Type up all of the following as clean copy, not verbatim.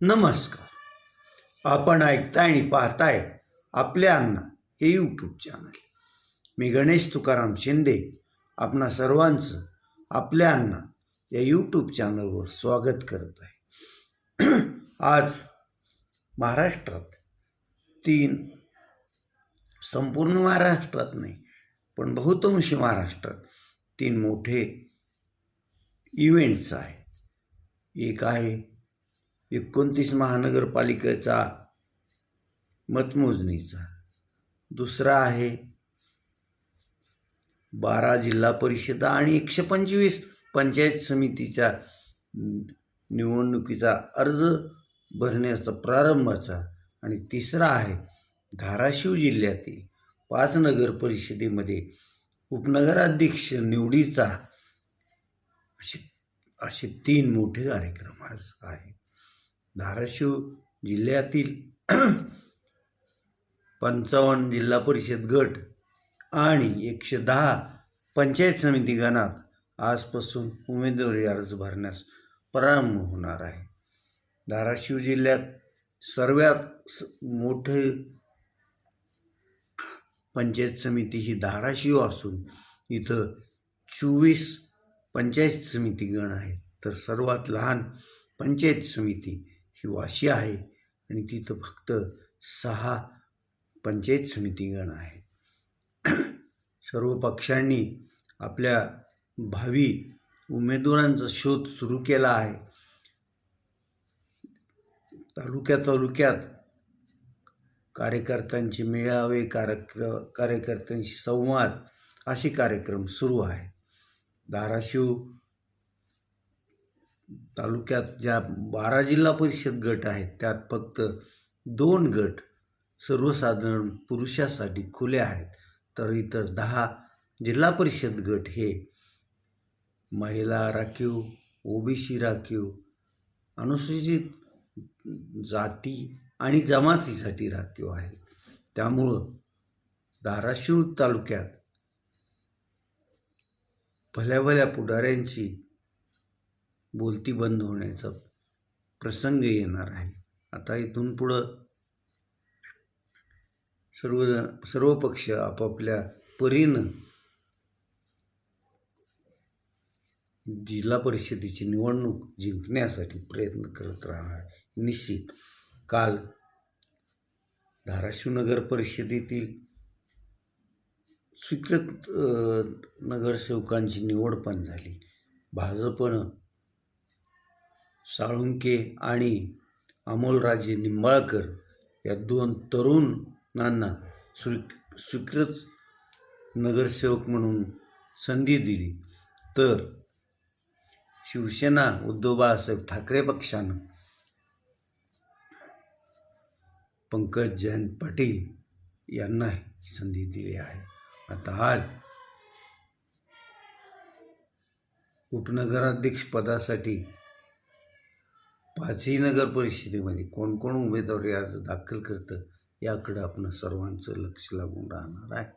नमस्कार. आपण ऐकताय आणि पाहताय आपले अण्णा हे यूट्यूब चॅनल. मी गणेश तुकाराम शिंदे आपणा सर्वांचं आपल्या अण्णा या यूट्यूब चॅनलवर स्वागत करत आहे. आज महाराष्ट्रात संपूर्ण महाराष्ट्रात नाही पण बहुतांशी महाराष्ट्रात 3 मोठे इव्हेंट्स आहे. एक आहे 29 महानगरपालिकेचा मतमोजणीचा, दुसरा आहे 12 जिल्हा परिषदा आणि 125 पंचायत समितीच्या निवडणुकीचा अर्ज भरण्याचा प्रारंभाचा, आणि तिसरा आहे धाराशिव जिल्ह्यातील 5 नगर परिषदेमध्ये उपनगराध्यक्ष निवडीचा. असे 3 मोठे कार्यक्रम आज आहेत. धाराशिव जिल्ह्यातील 55 जिल्हा परिषद गट आणि 110 पंचायत समिती गणात आजपासून उमेदवारी अर्ज भरण्यास प्रारंभ होणार आहे. धाराशिव जिल्ह्यात सर्वात मोठे पंचायत समिती ही धाराशिव असून इथं 24 पंचायत समिती गण आहेत, तर सर्वात लहान पंचायत समिती ही वाशी आहे आणि तिथं फक्त 6 पंचायत समिती गण आहेत. सर्व पक्षांनी आपल्या भावी उमेदवारांचा शोध सुरू केला आहे. तालुक्यात कार्यकर्त्यांचे मेळावे, कार्यकर्त्यांशी संवाद असे कार्यक्रम सुरू आहे. धाराशिव तालुक्यात ज्या 12 जिल्हा परिषद गट आहेत त्यात फक्त 2 गट सर्वसाधारण पुरुषासाठी खुले आहेत, तर इतर 10 जिल्हा परिषद गट हे महिला राखीव, ओबीसी राखीव, अनुसूचित जाती आणि जमातीसाठी राखीव आहे. त्यामुळं धाराशिव तालुक्यात भल्या पुढाऱ्यांची बोलती बंद होण्याचा प्रसंग येणार आहे. आता इथून पुढं सर्व पक्ष आपापल्या परीनं जिल्हा परिषदेची निवडणूक जिंकण्यासाठी प्रयत्न करत राहणार. निश्चित काल धाराशिव नगर परिषदेतील स्वीकृत नगरसेवकांची निवड पण झाली. भाजपनं साळुंके आणि अमोलराजे निंबाळकर या 2 तरुणांना स्वीकृत नगरसेवक म्हणून संधी दिली, तर शिवसेना उद्धव बाळासाहेब ठाकरे पक्षानं पंकज जयंत पाटील यांना संधी दिली आहे. आता आज उपनगराध्यक्ष पदासाठी 5ही नगर परिषदेमध्ये कोण उमेदवारी अर्ज दाखल करतं याकडे आपण सर्वांचं लक्ष लागून राहणार आहे.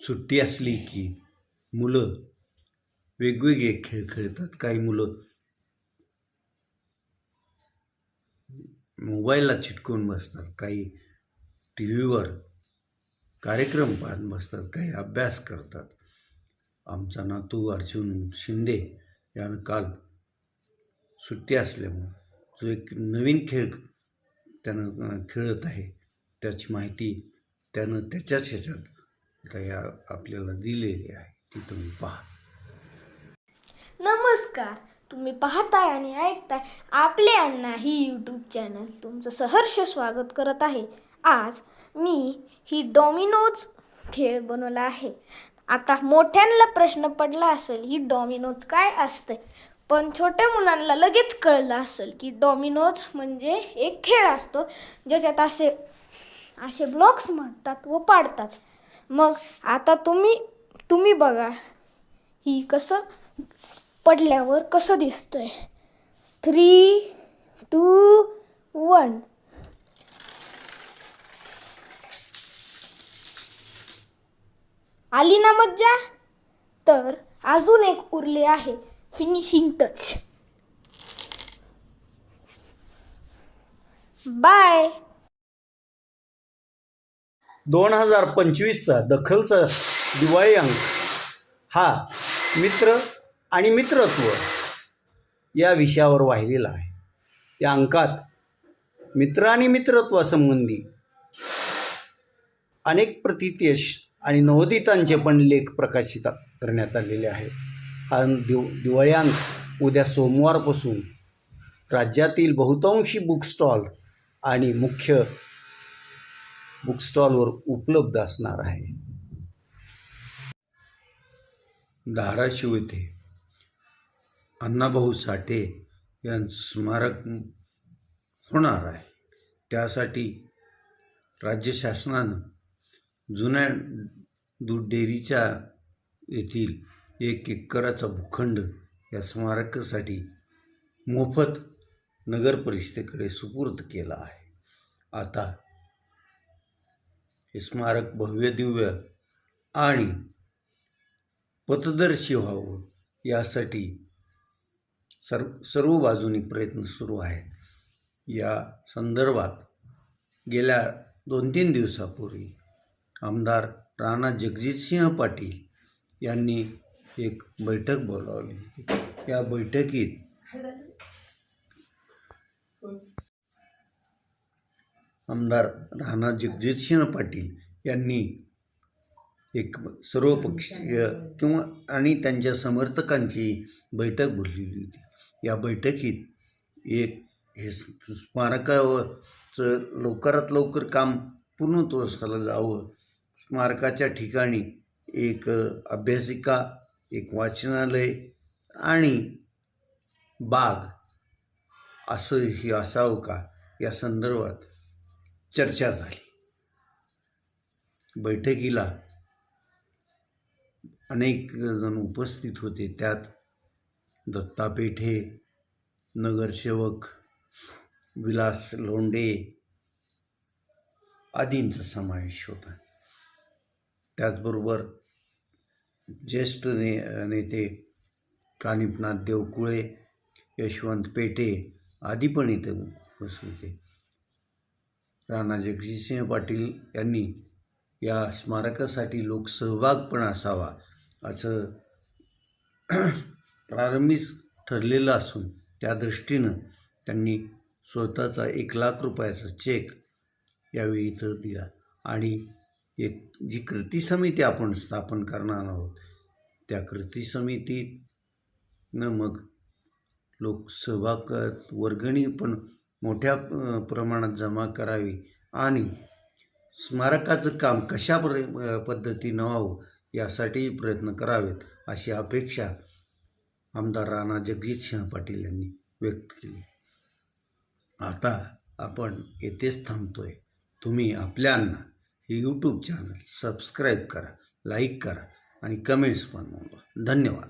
सुट्टी असली की मुलं वेगवेगळे खेळ खेळतात. काही मुलं मोबाईलला चिटकून बसतात, काही टी व्हीवर कार्यक्रम पाहत बसतात, काही अभ्यास करतात. आमचा नातू अर्जुन शिंदे यानं काल सुट्टी असल्यामुळं जो एक नवीन खेळ त्यानं खेळत आहे त्याची माहिती त्यानं त्याच्याच ह्याच्यात काही आपल्याला दिलेली आहे, ती तुम्ही पहा. नमस्कार. तुम्ही पाहताय आणि ऐकताय आपले अण्णा ही यूट्यूब चॅनल. तुमचं सहर्ष स्वागत करत आहे. आज मी ही डॉमिनोज खेळ बनवला आहे. आता मोठ्यांना प्रश्न पडला असेल ही डॉमिनोज काय असते, पण छोट्या मुलांना लगेच कळलं असेल की डॉमिनोज म्हणजे एक खेळ असतो ज्याच्यात असे ब्लॉक्स म्हणतात व पाडतात. मग आता तुम्ही बघा ही कसं पडल्यावर कसं दिसतंय. 3, 2, 1. आली ना मज्जा? तर अजून एक उरले आहे. Finishing touch. बाय. 2025चा दखलचा दिवाळी अंक हा मित्र आणि मित्रत्व या विषयावर वाहिलेला आहे. या अंकात मित्र आणि मित्रत्वासंबंधी अनेक प्रतितेश आणि नवोदितांचे पण लेख प्रकाशित करण्यात आलेले आहेत. हा दिवाळी अंक उद्या सोमवारपासून राज्यातील बहुतांशी बुक स्टॉल आणि मुख्य बुक स्टॉलवर उपलब्ध असणार आहे. धाराशिव येथे अण्णाभाऊ साठे यांचं स्मारक होणार आहे. त्यासाठी राज्य शासनानं जुन्या दूध डेअरीच्या येथील 1 एकराचा भूखंड या स्मारकासाठी मोफत नगर परिषदेकडे सुपूर्द केला आहे. आता हे स्मारक भव्य दिव्य आणि पथदर्शी व्हावं यासाठी सर्व बाजूनी प्रयत्न सुरू आहेत. या संदर्भात गेल्या 2-3 दिवसापूर्वी आमदार राणा जगजितसिंह पाटील यांनी एक बैठक बोलावली होती. या बैठकीत आमदार राणा जगजितसिंह पाटील यांनी एक सर्वपक्षीय आणि त्यांच्या समर्थकांची बैठक बोलवली होती. या बैठकीत हे स्मारकाचं लवकरात लवकर काम पूर्णत्वास जावं, स्मारकाच्या ठिकाणी एक अभ्यासिका, एक वाचनालय आणि बाग असंही असावं का या संदर्भात चर्चा झाली. बैठकीला अनेक जण उपस्थित होते. त्यात दत्ता पेठे, नगरसेवक विलास लोंढे आदींचा समावेश होता. त्याचबरोबर ज्येष्ठ नेते कानिपनाथ देवकुळे, यशवंत पेठे आदी पण इथे उपस्थित होते. राणा जगजितसिंह पाटील यांनी या स्मारकासाठी लोकसहभाग पण असावा असं प्रारंभीच ठरलेलं असून त्या दृष्टीनं त्यांनी स्वतःचा 1 लाख रुपयाचा चेक यावेळी इथं दिला आणि एक जी कृती समिती आपण स्थापन करणार आहोत त्या कृती समितीनं मग लोकसहभाग वर्गणी पण मोठ्या प्रमाणात जमा करावी आणि स्मारकाचं काम कशा पद्धतीनं व्हावं यासाठी प्रयत्न करावेत अशी अपेक्षा आमदार राणा जगजितसिंह पाटील यांनी व्यक्त केली. आता आपण येथेच थांबतोय. तुम्ही आपल्यांना हे यूट्यूब चॅनल सबस्क्राईब करा, लाईक करा आणि कमेंट्स पण नोंदवा. धन्यवाद.